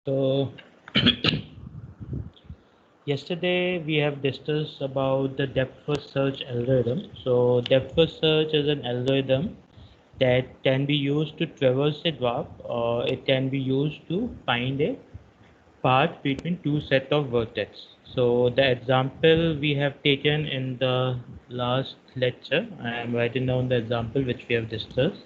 So yesterday we have discussed about the depth first search algorithm. So depth first search is an algorithm that can be used to traverse a graph, or it can be used to find a path between two set of vertex. So the example we have taken in the last lecture, I am writing down the example which we have discussed.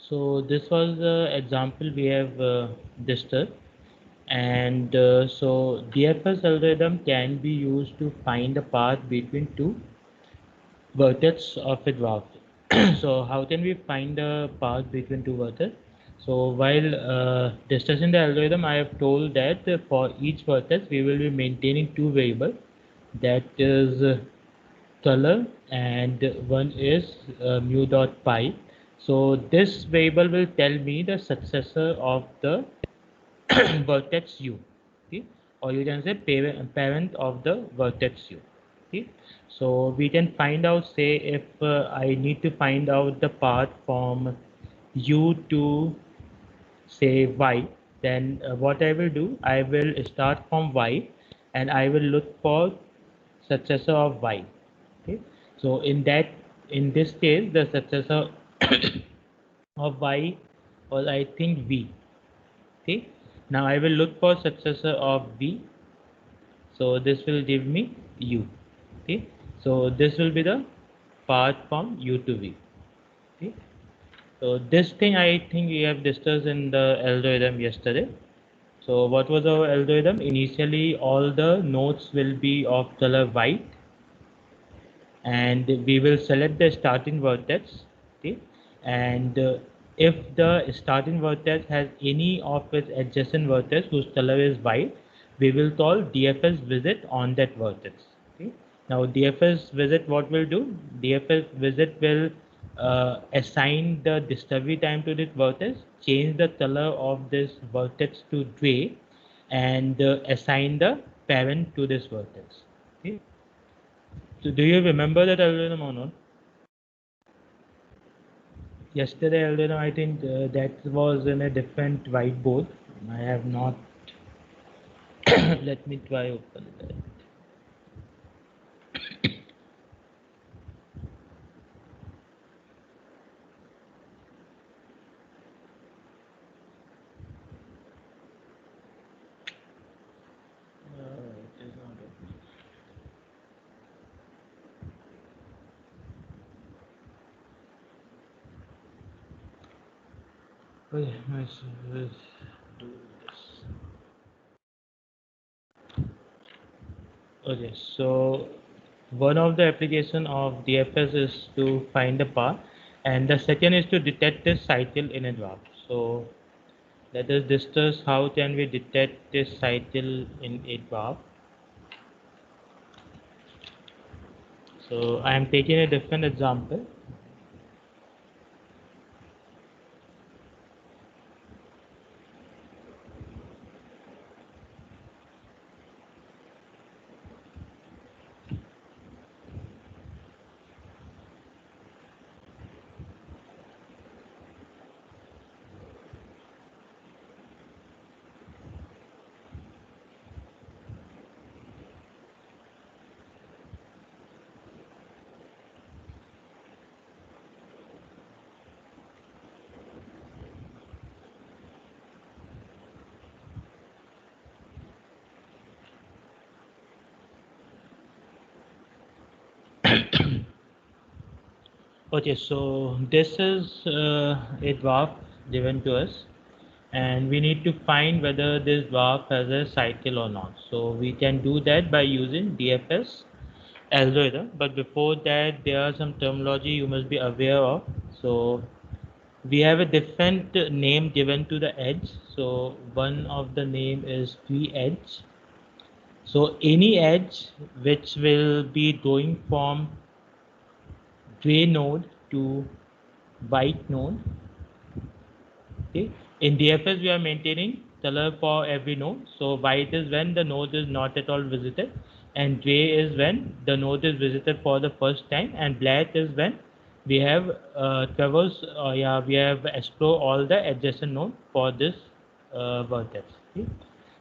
So this was the example we have discussed, and so DFS algorithm can be used to find a path between two vertex of a graph. So how can we find a path between two vertex? So while discussing the algorithm, I have told that for each vertex we will be maintaining two variables, that is color, and one is mu dot pi. So this variable will tell me the successor of the vertex u, okay? Or you can say parent of the vertex u, okay? So we can find out, say if I need to find out the path from u to say y, then what I will do, I will start from y and I will look for successor of y, okay? So in this case the successor of y was, I think, v, okay? Now I will look for successor of v, so this will give me u, okay? So this will be the path from u to v, okay? So this thing I think we have discussed in the algorithm yesterday. So what was our algorithm? Initially all the nodes will be of color white, and we will select the starting vertex, okay? And if the starting vertex has any of its adjacent vertex whose color is white, we will call DFS visit on that vertex, okay? Now DFS visit, what will do? DFS visit will assign the discovery time to this vertex, change the color of this vertex to gray, and assign the parent to this vertex, okay? So do you remember that algorithm or not? Yesterday algorithm, I think that was in a different whiteboard. I have not. Let me try open that. It is not open. Okay, let's do this. Okay, so one of the application of DFS is to find the path, and the second is to detect this cycle in a graph. So let us discuss how can we detect this cycle in a graph. So I am taking a different example. Okay, so this is a dwarf given to us, and we need to find whether this dwarf has a cycle or not. So we can do that by using DFS algorithm. But before that, there are some terminology you must be aware of. So we have a different name given to the edge. So one of the name is tree edge. So any edge which will be going from gray node to white node. Okay. In DFS, we are maintaining color for every node. So white is when the node is not at all visited, and gray is when the node is visited for the first time, and black is when we have traversed, yeah, we have explored all the adjacent node for this vertex. Okay.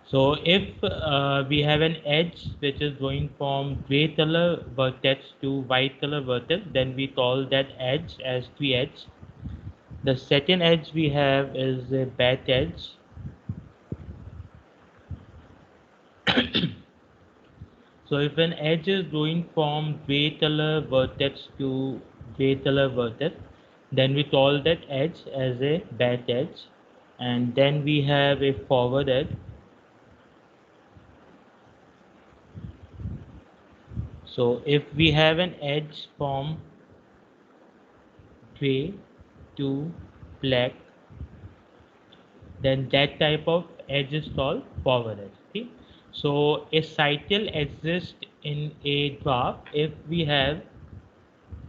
So if we have an edge which is going from gray color vertex to white color vertex, then we call that edge as tree edge. The second edge we have is a bat edge. So if an edge is going from gray color vertex to gray color vertex, then we call that edge as a bat edge. And then we have a forward edge. So if we have an edge from gray to black, then that type of edge is called forward edge. Okay? So a cycle exists in a graph if we have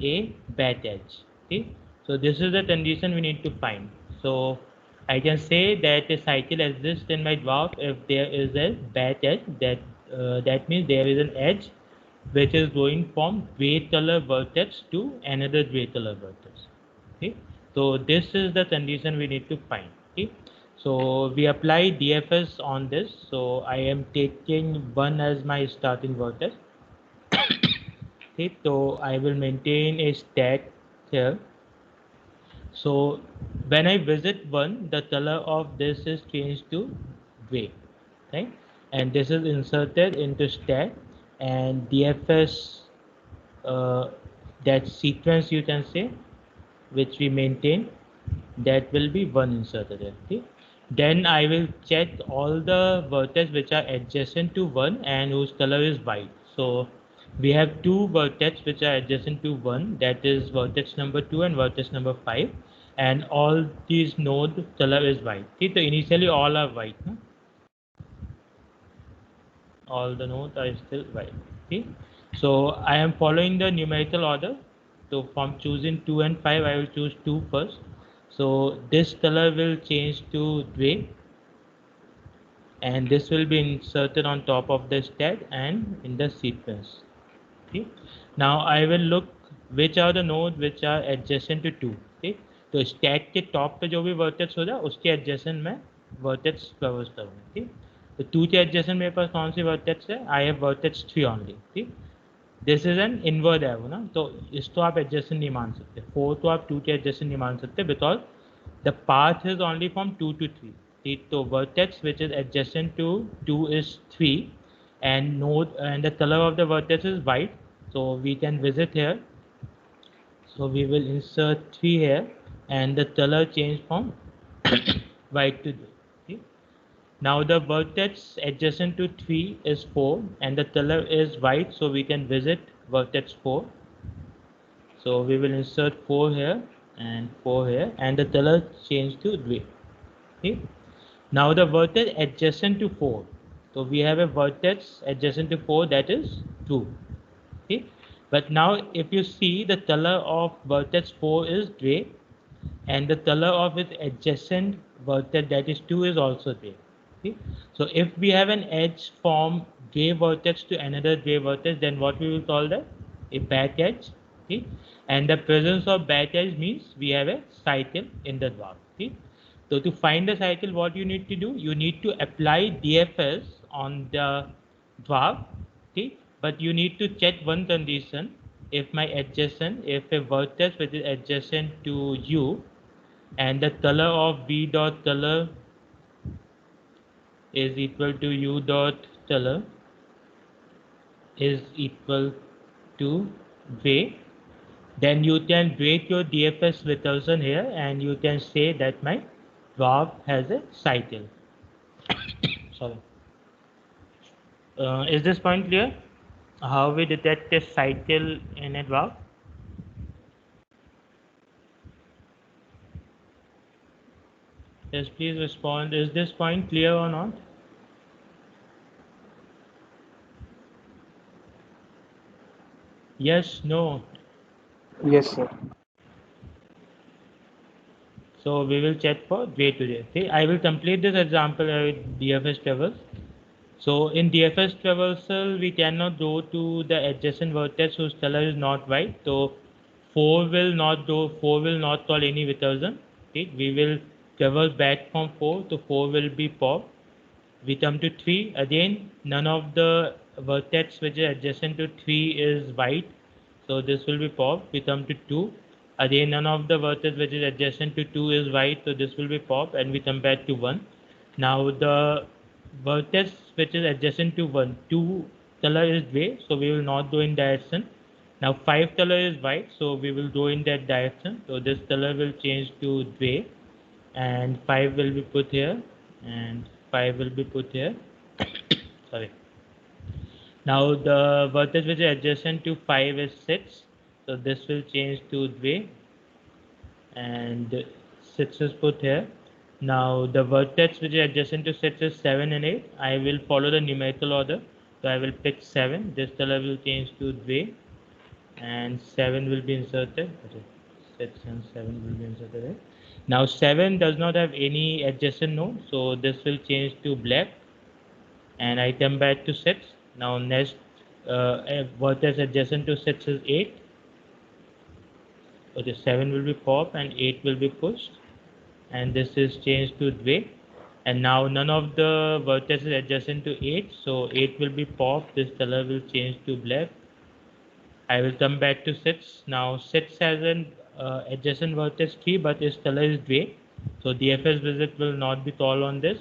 a bat edge. Okay? So this is the condition we need to find. So I can say that a cycle exists in my graph if there is a bat edge. That means there is an edge which is going from gray color vertex to another gray color vertex. Okay, so this is the condition we need to find. Okay, so we apply DFS on this. So I am taking 1 as my starting vertex. Okay, so I will maintain a stack here. So when I visit 1, the color of this is changed to gray, right? And this is inserted into stack, and DFS, uh, that sequence you can say, which we maintain, that will be 1 inserted there. Okay? Then I will check all the vertices which are adjacent to 1 and whose color is white. So we have 2 vertices which are adjacent to 1, that is vertex number 2 and vertex number 5, and all these node color is white. Okay? So initially all are white. No? All the nodes are still white. Okay, so I am following the numerical order. So from choosing 2 and 5, I will choose 2 first. So this color will change to gray, and this will be inserted on top of the stack and in the sequence. Okay, now I will look which are the nodes which are adjacent to 2. Okay, तो stack के top पे जो भी vertex होगा उसके adjacent में vertex प्रवेश करूँगा. ठीक, तो 2 के adjacent मेरे पास कौन सी vertex है? I have vertex 3 only. ठीक, this is an inward arrow ना, तो इसको आप एडजस्टेंट नहीं मान सकते. 4 तो आप 2 के एडजस्टेंट नहीं मान सकते because the path is only from 2 to 3. ठीक, तो vertex which is adjacent to 2 is 3, and node and the color of the vertex is white, so we can visit here. So we will insert 3 here, and the color change from white to blue. Okay? Now the vertex adjacent to 3 is 4 and the color is white, so we can visit vertex 4. So we will insert 4 here and 4 here, and the color change to gray. Okay? Now the vertex adjacent to 4. So we have a vertex adjacent to 4, that is 2. Okay? But now if you see, the color of vertex 4 is gray, and the color of its adjacent vertex, that is 2, is also gray. Okay? So if we have an edge from gray vertex to another gray vertex, then what we will call that? A bat edge. Okay? And the presence of bat edge means we have a cycle in the dwarf. Okay? So to find the cycle, what you need to do? You need to apply DFS on the dwarf. Okay? But you need to check one condition. If my adjacent, if a vertex which is adjacent to you, and the color of b dot color is equal to u dot color is equal to gray, then you can break your DFS recursion here and you can say that my dwarf has a cycle. Sorry. Is this point clear? How we detect a cycle in a dwarf? Yes, please respond. Is this point clear or not? Yes, no. Yes, sir. So we will check for day to day. Okay, I will complete this example with DFS traverse. So in DFS traversal, we cannot go to the adjacent vertex whose color is not white. So 4 will not call any recursion. Okay, we will traverse back from 4, so 4 will be pop. We come to 3, again none of the vertex which is adjacent to 3 is white, so this will be pop. We come to 2, again none of the vertex which is adjacent to 2 is white, so this will be pop, and we come back to 1. Now the vertex which is adjacent to 1, 2 color is gray, so we will not go in direction. Now 5 color is white, so we will go in that direction, so this color will change to gray, and 5 will be put here, and 5 will be put here. Sorry. Now the vertex which is adjacent to 5 is 6, so this will change to gray, and 6 is put here. Now the vertex which is adjacent to 6 is 7 and 8. I will follow the numerical order, so I will pick 7. This color will change to gray, and 7 will be inserted. Okay. 6 and 7 will be inserted here. Now 7 does not have any adjacent node, so this will change to black, and I come back to 6. Now next vertex adjacent to 6 is 8. Okay, 7 will be pop and 8 will be pushed, and this is changed to gray. And now none of the vertices adjacent to 8, so 8 will be pop, this color will change to black. I will come back to 6. Now 6 has an adjacent vertex 3, but its color is gray, so DFS visit will not be called on this.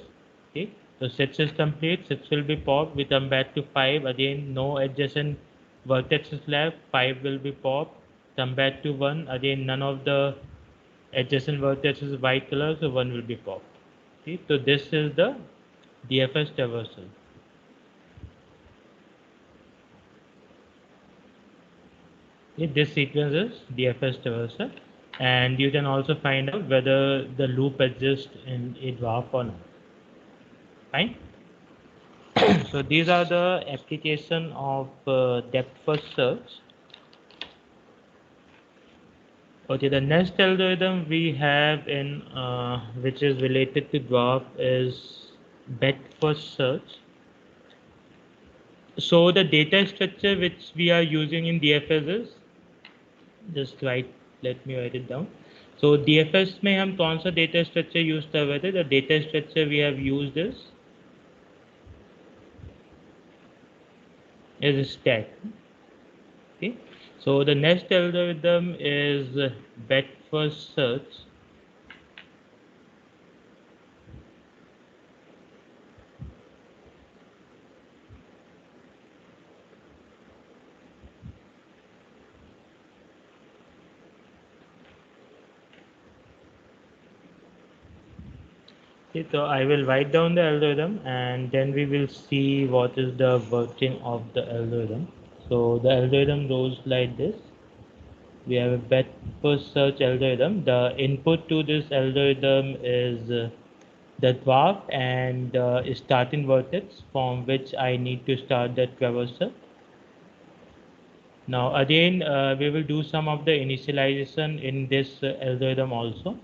Okay, so 6 is complete, 6 will be popped. We come back to 5, again no adjacent vertex is left, 5 will be popped. Come back to 1, again none of the adjacent vertex is white color, so 1 will be popped. Okay, so this is the DFS traversal. Okay, this sequence is DFS traversal, and you can also find out whether the loop exists in a dwarf or not. Fine. So these are the application of depth first search. Okay, the next algorithm we have in which is related to dwarf is breadth first search. So the data structure which we are using in DFS is, just write, let me write it down. So DFS में हम कौन सा data structure use कर रहे थे? The data structure we have used is stack. Okay. So the next algorithm is breadth first search. Okay, so I will write down the algorithm and then we will see what is the working of the algorithm. So the algorithm goes like this. We have a breadth first search algorithm. The input to this algorithm is the dwarf and starting vertex from which I need to start the traversal. Now again we will do some of the initialization in this algorithm also.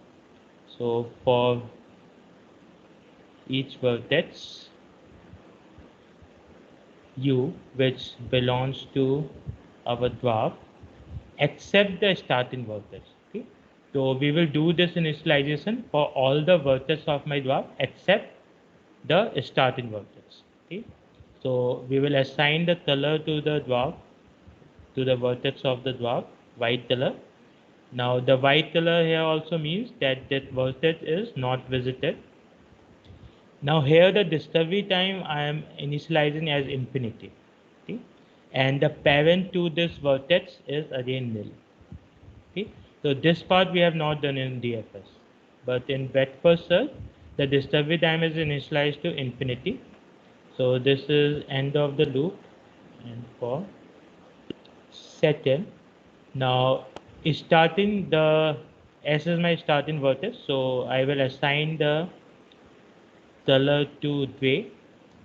So for each vertex u which belongs to our dwarf except the starting vertex. Okay, so we will do this initialization for all the vertex of my dwarf except the starting vertex. Okay, so we will assign the color to the dwarf, to the vertex of the dwarf, white color. Now the white color here also means that that vertex is not visited. Now here the discovery time I am initializing as infinity. Okay? And the parent to this vertex is again nil. Okay, so this part we have not done in DFS, but in bet first search, the discovery time is initialized to infinity. So this is end of the loop, and for set in. Now starting the S is my starting vertex, so I will assign the color to gray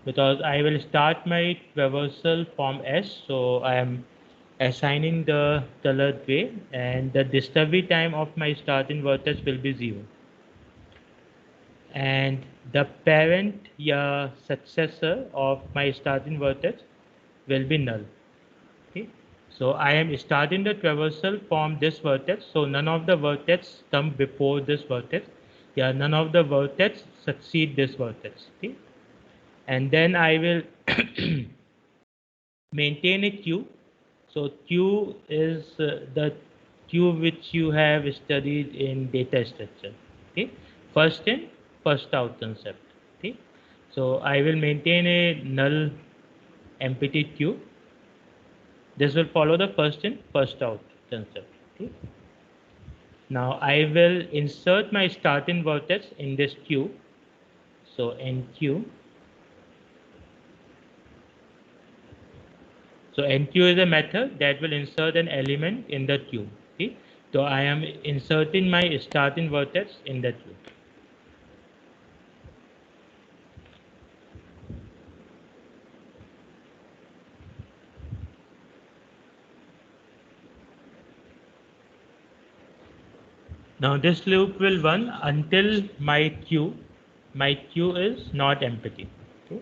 because I will start my traversal from S, so I am assigning the color gray, and the discovery time of my starting vertex will be 0, and the parent successor of my starting vertex will be null. Okay, so I am starting the traversal from this vertex, so none of the vertex come before this vertex. None of the vertex succeed this vertex. Okay, and then I will maintain a queue. So queue is the queue which you have studied in data structure. Okay, first in, first out concept. Okay, so I will maintain a null empty queue. This will follow the first in, first out concept. Okay, now I will insert my starting vertex in this queue. So enqueue. So enqueue is a method that will insert an element in the queue. Okay? So I am inserting my starting vertex in the queue. Now this loop will run until my queue is not empty. Okay?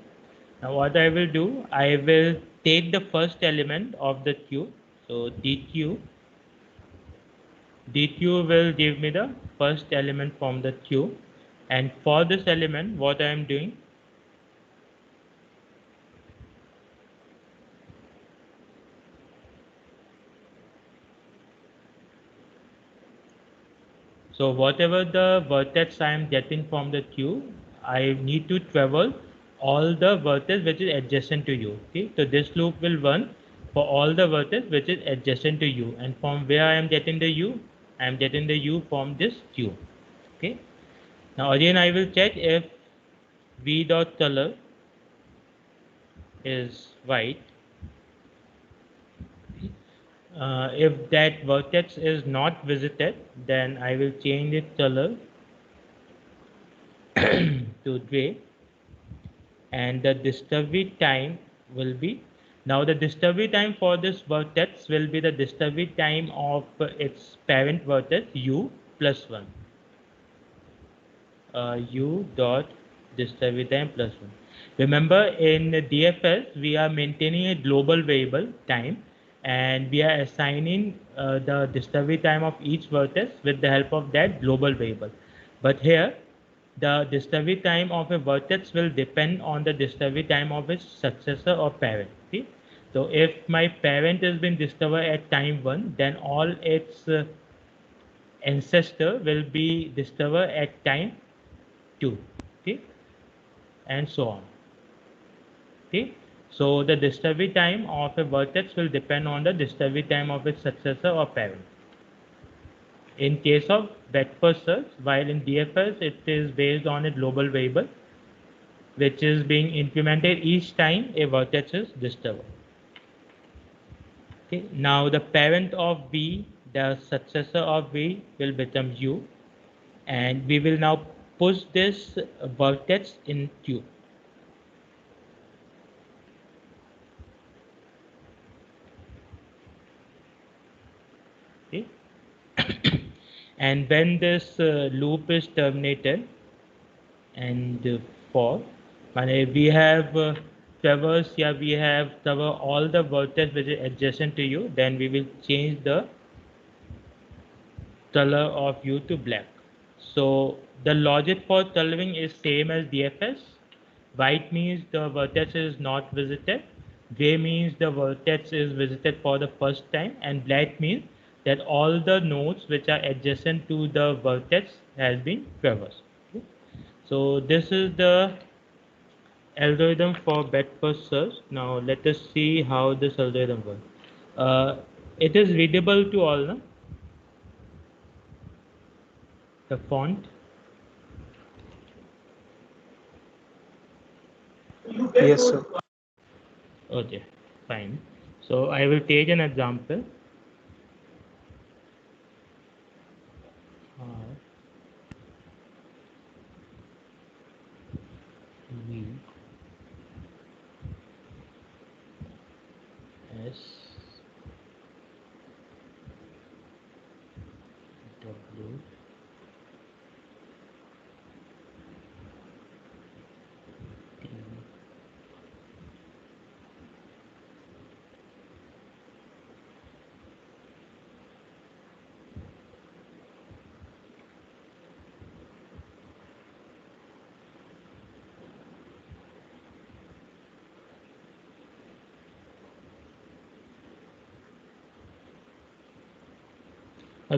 Now what I will do, I will take the first element of the queue. So DQ will give me the first element from the queue, and for this element what I am doing, so whatever the vertex I am getting from the queue, I need to travel all the vertex which is adjacent to you. Okay, so this loop will run for all the vertex which is adjacent to you, and from where I am getting the u, I am getting the u from this queue. Okay, now again I will check if v dot color is white. If that vertex is not visited, then I will change its color to gray, and the discovery time will be, now the discovery time for this vertex will be the discovery time of its parent vertex u plus 1. U dot discovery time plus 1. Remember, in DFS we are maintaining a global variable time, and we are assigning the discovery time of each vertex with the help of that global variable. But here the discovery time of a vertex will depend on the discovery time of its successor or parent. Okay? So if my parent has been discovered at time 1, then all its ancestor will be discovered at time 2. Okay, and so on. Okay, so the discovery time of a vertex will depend on the discovery time of its successor or parent. In case of breadth-first search, while in DFS it is based on a global variable which is being implemented each time a vertex is discovered. Okay, now the parent of V, the successor of V will become U, and we will now push this vertex in Q. Okay, and when this loop is terminated, and for we have traverse, we have cover all the vertex which is adjacent to you, then we will change the color of u to black. So the logic for coloring is same as DFS. White means the vertex is not visited, gray means the vertex is visited for the first time, and black means that all the nodes which are adjacent to the vertex has been traversed. Okay? So this is the algorithm for breadth first search. Now let us see how this algorithm works. It is readable to all, no? the font. Yes, sir. Okay, fine. So I will take an example. V S W T.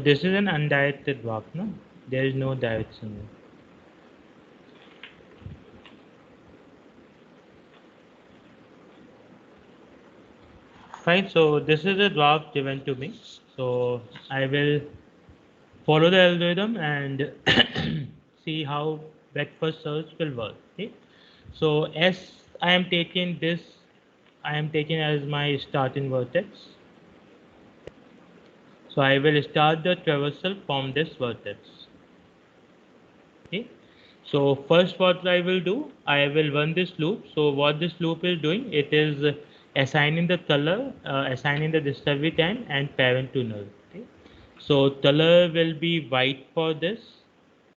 This is an undirected walk, no? There is no direction. Fine, so this is a draft given to me. So I will follow the algorithm and see how breadth-first search will work. Okay. So as I am taking this, I am taking as my starting vertex. So I will start the traversal from this vertex. Okay. So first what I will do, I will run this loop. So what this loop is doing, it is assigning the color, assigning the discovery time and parent to null. Okay. So color will be white for this,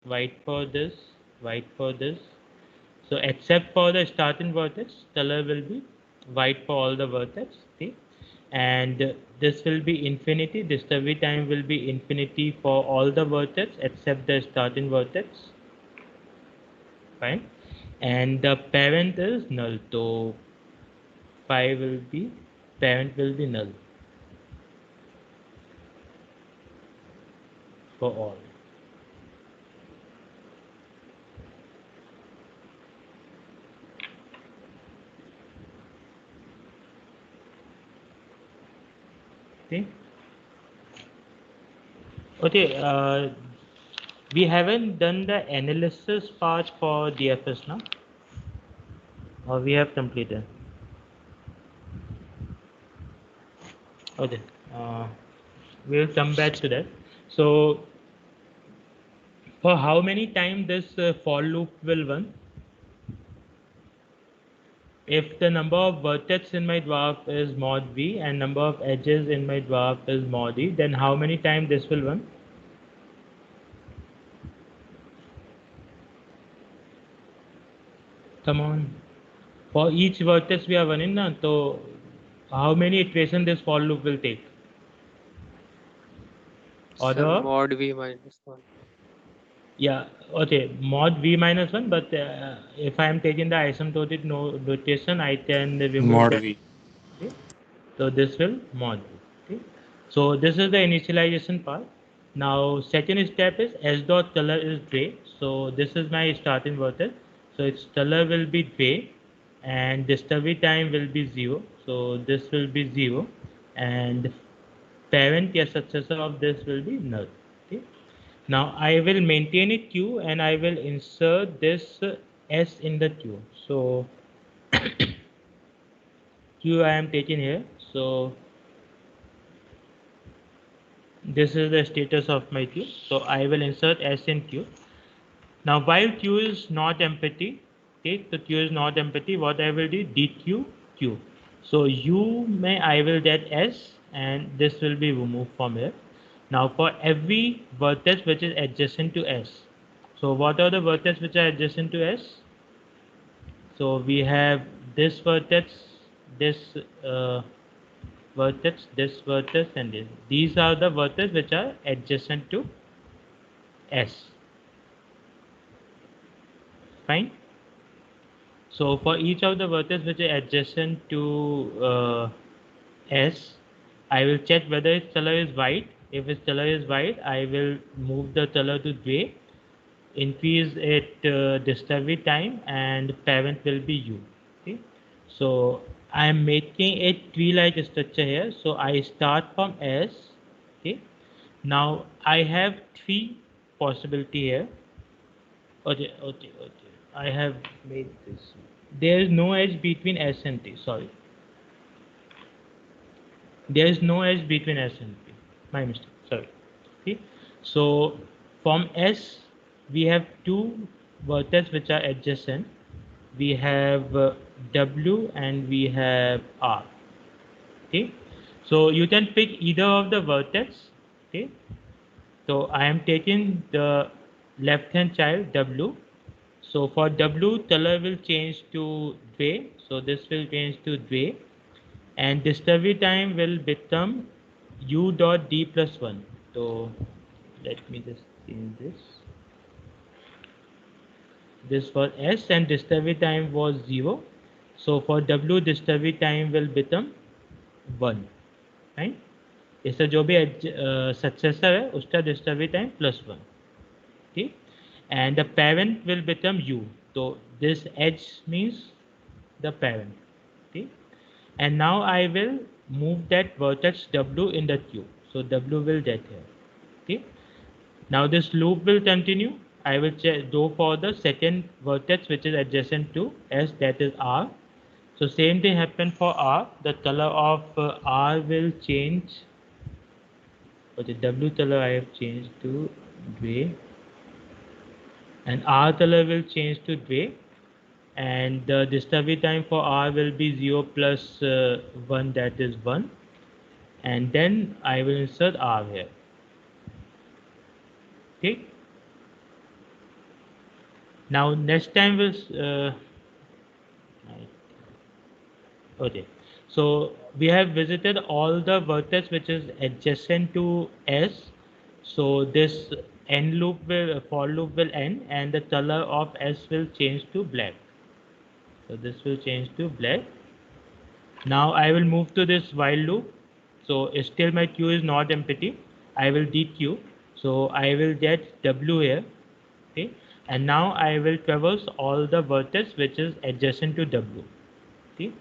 white for this, white for this. So except for the starting vertex, color will be white for all the vertex. Okay. And this will be infinity. Discovery time will be infinity for all the vertex except the starting vertex. Fine. And the parent is null. So phi will be, parent will be null for all. Okay. Okay. We haven't done the analysis part for DFS now, or we have completed. Okay. We'll come back to that. So for how many times this for loop will run? If the number of vertex in my dwarf is mod v and number of edges in my dwarf is mod e, then how many times this will run? Come on. For each vertex we are running now, so how many iterations this for loop will take? Order Sir, of? mod v minus 1. Yeah, okay, mod v minus 1, but if I am taking the asymptotic notation, I can remove Mod that. V. Okay. So this will mod v. Okay. So this is the initialization part. Now second step is s dot color is gray. So this is my starting vertex. So its color will be gray and discovery time will be 0. So this will be 0 and parent or successor of this will be null. Okay. Now I will maintain a queue and I will insert this S in the queue. So queue I am taking here. So this is the status of my queue. So I will insert S in queue. Now while queue is not empty, okay, the queue is not empty, what I will do, dq queue. So u may I will get S and this will be removed from here. Now for every vertex which is adjacent to S. So what are the vertex which are adjacent to S? So we have this vertex, this uh, vertex, this vertex, and this. These are the vertex which are adjacent to S. Fine. So for each of the vertex which are adjacent to S, I will check whether its color is white. If its color is white, I will move the color to gray, increase it discovery time, and parent will be U. Okay. So I am making a tree-like structure here. So I start from S. Okay. Now I have three. possibility here. Okay. I have made this. There is no edge between S and T. Sorry. There is no edge between S and P. My mistake. Sorry. Okay. So from S, we have two vertices which are adjacent. We have W and we have R. Okay. So you can pick either of the vertex. Okay. So I am taking the left hand child W. So for W, color will change to gray. So this will change to gray, and discovery time will become u dot d plus 1. So let me just change this was S and discovery time was 0. So for W, discovery time will become 1, right? इसका जो भी successor है उसका discovery time plus 1. Okay, and the parent will become u. So this edge means the parent. Okay, and now I will move that vertex W in the queue. So W will get here. Okay, now this loop will continue. I will go for the second vertex which is adjacent to S, that is R. So same thing happened for R. The color of R will change. But the W color I have changed to gray, and R color will change to gray, and the discovery time for R will be 0 plus 1, that is 1, and then I will insert R here. Okay, now next time we'll okay, so we have visited all the vertex which is adjacent to S. So this end loop will for loop will end, and the color of S will change to black. So this will change to black. Now I will move to this while loop. So still my queue is not empty. I will dequeue. So I will get W here. Okay. And now I will traverse all the vertex which is adjacent to W. Okay.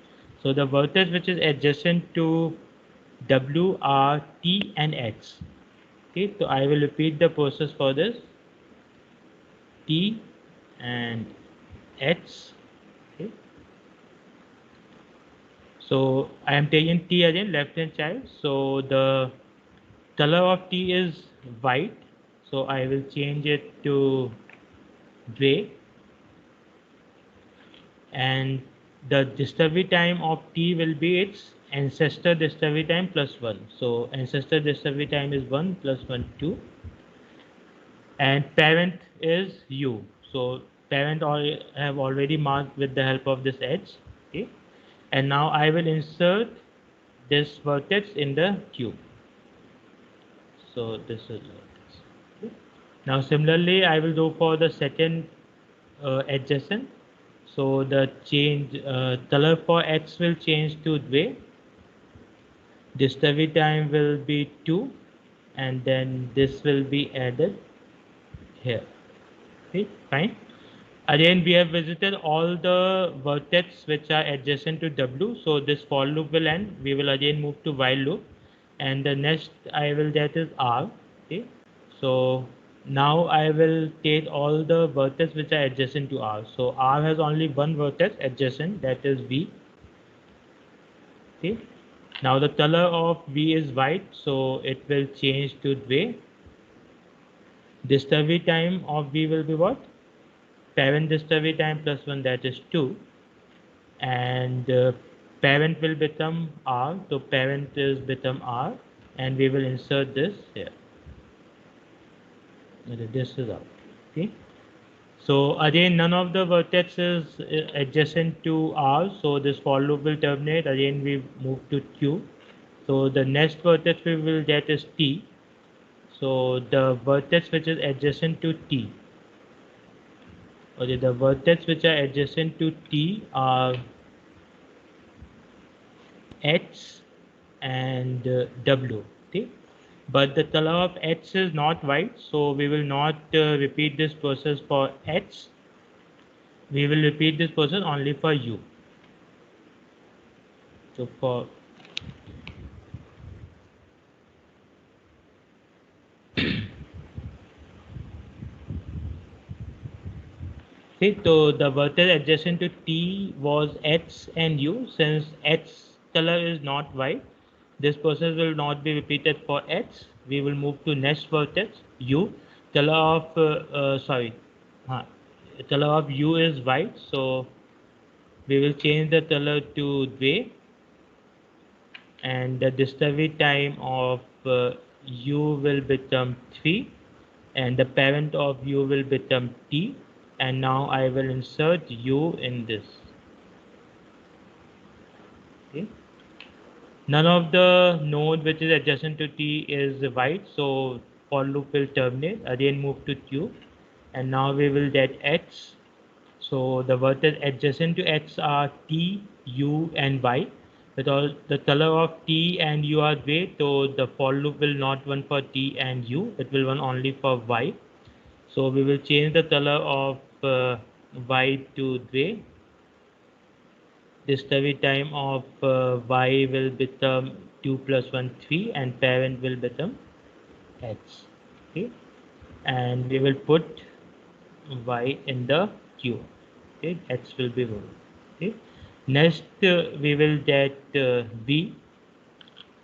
So the vertex which is adjacent to W are T and X. Okay. So I will repeat the process for this. T and X. Okay. So I am taking T again, left hand child. So the color of T is white. So I will change it to gray. And the discovery time of T will be its ancestor discovery time plus 1. So ancestor discovery time is 1 plus 1, 2. And parent is U. So parent have already marked with the help of this edge. Okay. And now I will insert this vertex in the queue. So this is vertex. Okay. Now similarly, I will go for the second adjacent. So the change color for X will change to gray. Discovery time will be 2, and then this will be added here. Okay, fine. Again, we have visited all the vertex which are adjacent to W. So this for loop will end. We will again move to while loop, and the next I will get is R. Okay. So now I will take all the vertex which are adjacent to R. So R has only one vertex adjacent, that is V. Okay. Now the color of V is white, so it will change to gray. Discovery time of V will be what? Parent discovery time plus 1, that is 2. And parent will become R, so parent is become R, and we will insert this here. This is out. Okay. So again, none of the vertexes is adjacent to R, so this for loop will terminate. Again, we move to Q. So the next vertex we will get is T. So the vertex which is adjacent to T. Okay, the vertex which are adjacent to T are H and W. Okay, but the color of H is not white, so we will not repeat this process for H. We will repeat this process only for U. So for See, so the vertex adjacent to T was X and U. Since X color is not white, this process will not be repeated for X. We will move to next vertex U. Color of color of U is white, so we will change the color to gray, and the discovery time of U will become 3, and the parent of U will become T, and now I will insert U in this. Okay. None of the node which is adjacent to T is white, so for loop will terminate. Again move to Q, and now we will get X. So the vertex adjacent to X are T, U, and Y. Because the color of T and U are gray, so the for loop will not run for T and U. It will run only for Y. So we will change the color of Y to gray. Discovery time of Y will become 2 plus 1 3, and parent will become X. Okay, and we will put Y in the Q. Okay, X will be 1. Okay, next we will get B.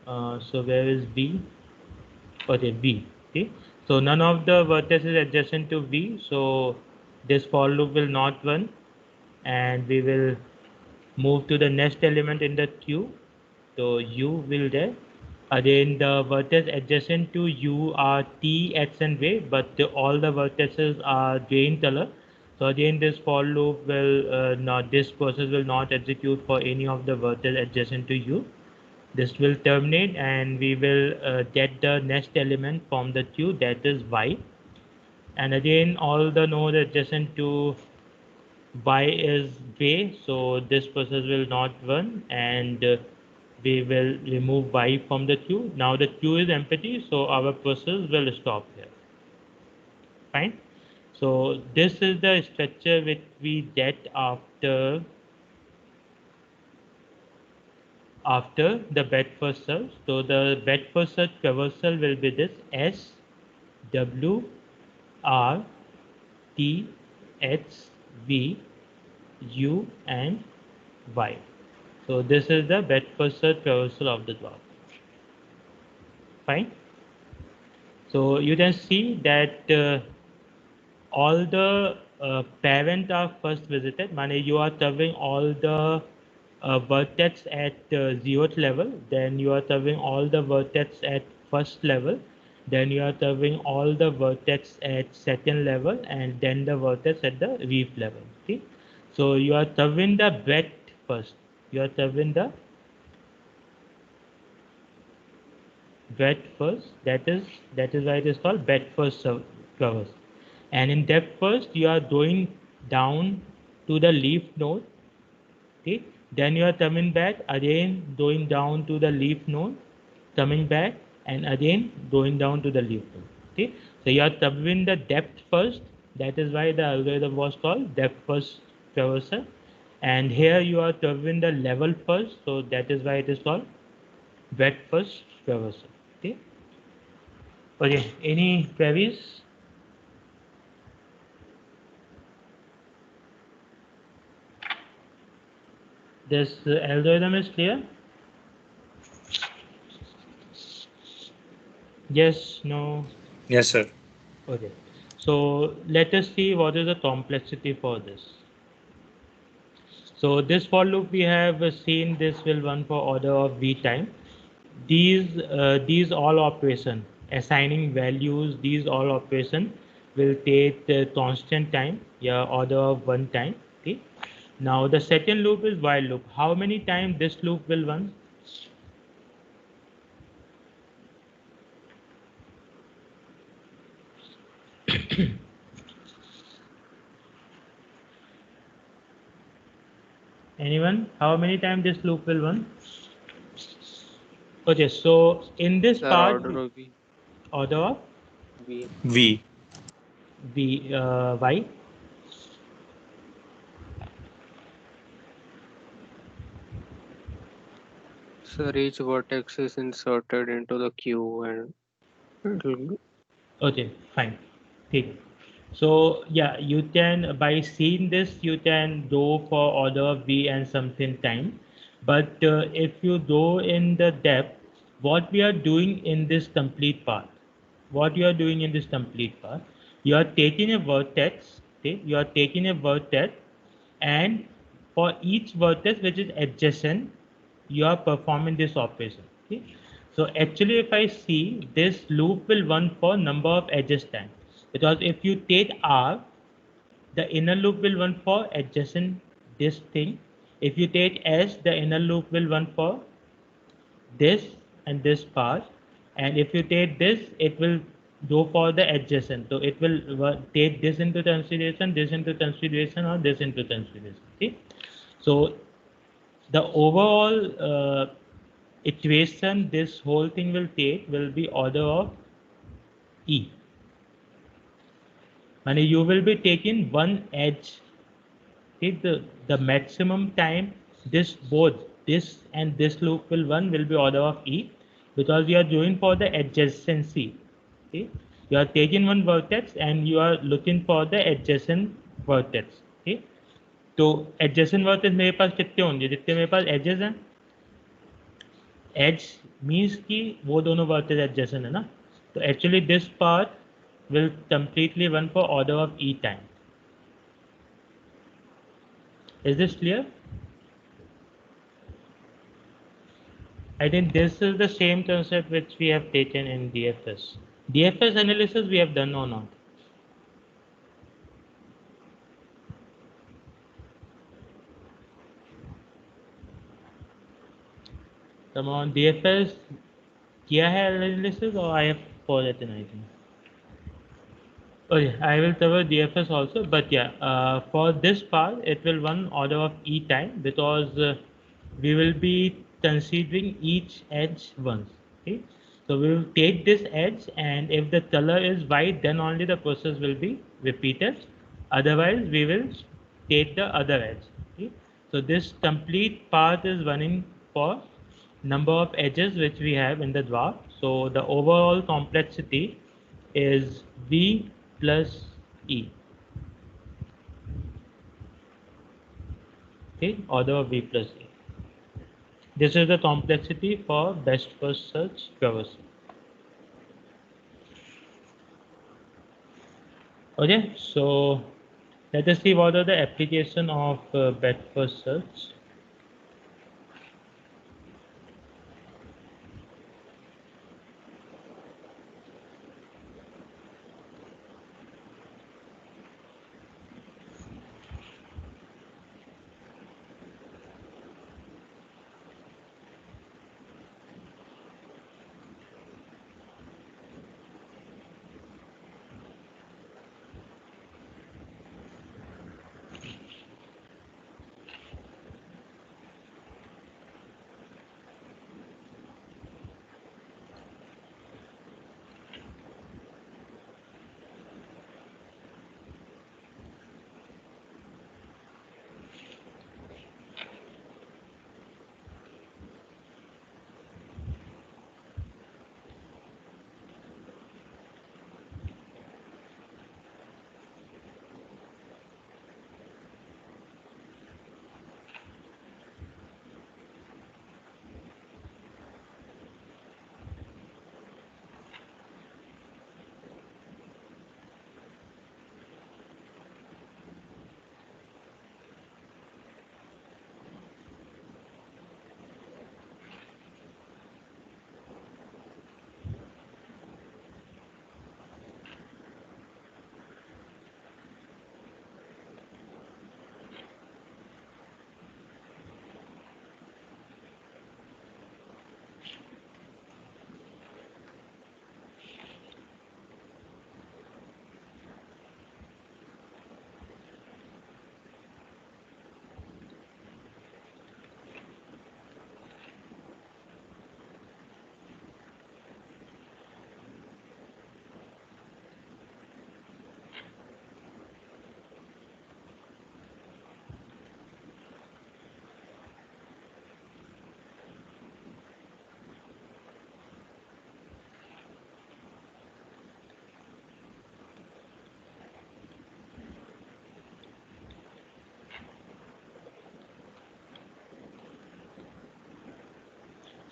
So where is B? Okay, B. Okay, so none of the vertices adjacent to B, so this for loop will not run, and we will move to the next element in the queue. So U will there. Again, the vertex adjacent to U are T, X, and Y, but all the vertices are gray in color. So again, this for loop will not, this process will not execute for any of the vertex adjacent to U. This will terminate, and we will get the next element from the queue, that is Y. And again, all the nodes adjacent to Y is gray, so this process will not run, and we will remove Y from the queue. Now the queue is empty, so our process will stop here. Fine. So this is the structure which we get after the bet first search. So the bet first search traversal will be this: S, W, R, T, X, V, U, and Y. So this is the bet first search traversal of the block. Fine. So you can see that all the parent are first visited. Meaning you are covering all the vertex at 0th level, then you are covering all the vertex at first level, then you are covering all the vertex at second level, and then the vertex at the reef level. Okay, so you are covering the breadth first. You are covering the breadth first. That is why it is called breadth first covers. And in depth first, you are going down to the leaf node. Okay, then you are coming back again, going down to the leaf node, coming back, and again going down to the leaf node. Okay, so you are covering the depth first. That is why the algorithm was called depth first traversal. And here you are covering the level first, so that is why it is called breadth first traversal. Okay. Okay. Any queries? This algorithm is clear? Yes, no. Yes, sir. Okay. So let us see what is the complexity for this. So this for loop we have seen this will run for order of V time. These all operation, assigning values, these all operation will take the constant time, yeah, order of 1 time. Okay. Now the second loop is while loop. How many times this loop will run? Anyone? How many times this loop will run? Okay, so in this Sir, part, order of B. order of B. V. Y. Sir, each vertex is inserted into the queue and it'll Okay, fine. ठीक. So yeah, you can, by seeing this, you can go for order of v and something time. But if you go in the depth, what we are doing in this complete path, what you are doing in this complete path, you are taking a vertex, okay? You are taking a vertex, and for each vertex which is adjacent, you are performing this operation. Okay? So actually, if I see, this loop will run for number of edges time, because if you take R, the inner loop will run for adjacent this thing. If you take S, the inner loop will run for this and this part, and if you take this, it will go for the adjacent. So it will take this into consideration, this into consideration, or this into consideration. See, so the overall equation this whole thing will take will be order of E. And you will be taking one edge. Take the maximum time this both this and this loop will run will be order of E, because you are doing for the adjacency. Okay? You are taking one vertex and you are looking for the adjacent vertex. Okay? तो adjacent vertex मेरे पास कितने होंगे, जितने मेरे पास edges हैं, edge means कि वो दोनों vertex adjacent है ना, तो actually this part will completely run for order of E time. Is this clear? I think this is the same concept which we have taken in DFS. DFS analysis we have done or not? Come on, DFS किया है analysis or I have forgotten I think. Oh yeah, I will cover DFS also, but yeah, for this part it will run order of E time, because we will be considering each edge once. Okay, so we will take this edge, and if the color is white, then only the process will be repeated. Otherwise, we will take the other edge. Okay, so this complete path is running for number of edges which we have in the draft. So the overall complexity is V plus E. Okay, order of V plus E. This is the complexity for best first search traversal. Okay, so let us see what are the application of best first search.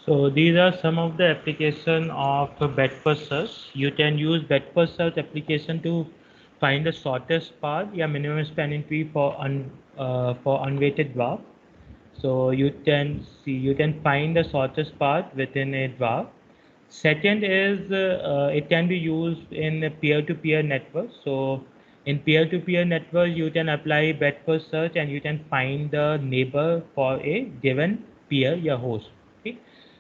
So these are some of the application of breadth-first search. You can use breadth-first search application to find the shortest path, yeah, minimum spanning tree for unweighted graph. So you can find the shortest path within a graph. Second is it can be used in a peer-to-peer network. So in peer-to-peer network, you can apply breadth-first search and you can find the neighbor for a given peer, your host. Okay.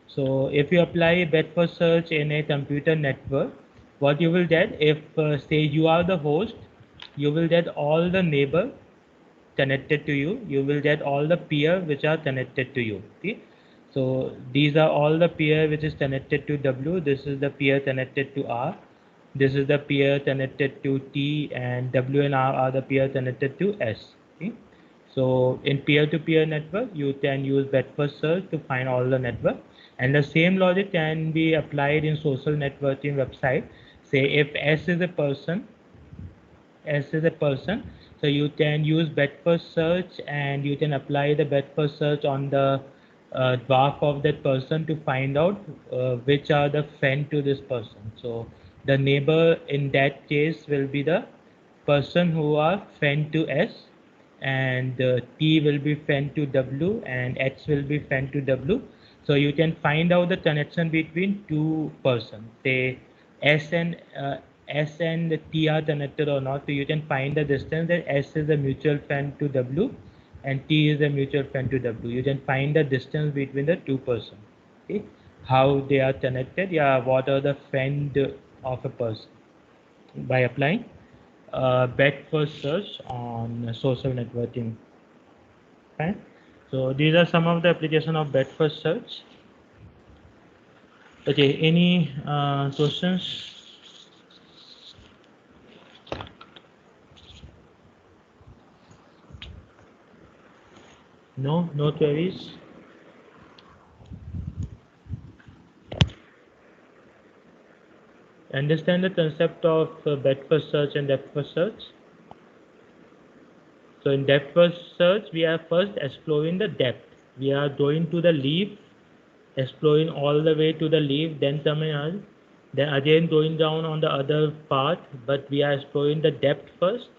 So if you apply breadth-first search in a computer network, what you will get if say you are the host, you will get all the neighbor connected to you. You will get all the peer which are connected to you. Okay. So these are all the peer which is connected to W. This is the peer connected to R. This is the peer connected to T, and W and R are the peer connected to S. Okay. So in peer-to-peer network, you can use breadth-first search to find all the network, and the same logic can be applied in social networking website. Say if S is a person, S is a person. So you can use breadth-first search and you can apply the breadth-first search on the graph of that person to find out which are the friend to this person. So the neighbor in that case will be the person who are friend to S, and T will be friend to W, and X will be friend to W. So you can find out the connection between two persons. Say S and T are connected or not. So you can find the distance that S is a mutual friend to W and T is a mutual friend to W. You can find the distance between the two persons. Okay, how they are connected. Yeah, what are the friend of a person by applying breadth-first search on social networking. Fine. So these are some of the application of breadth-first search. Okay, any questions? No, no queries. Understand the concept of breadth-first search and depth-first search. So in depth-first search, we are first exploring the depth. We are going to the leaf, exploring all the way to the leaf, then coming out, then again going down on the other path, but we are exploring the depth first.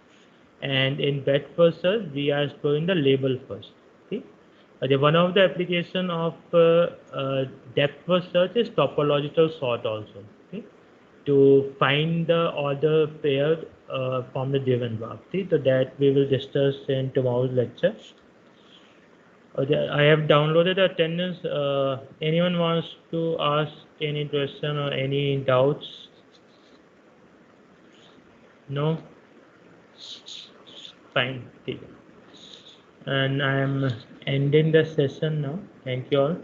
And in breadth-first search, we are exploring the label first. Okay. One of the application of depth-first search is topological sort also. Okay, to find the order pair from the given graph. See, so that we will discuss in tomorrow's lecture. Okay, I have downloaded the attendance. Anyone wants to ask any question or any doubts? No? Fine. And I am ending the session now. Thank you all.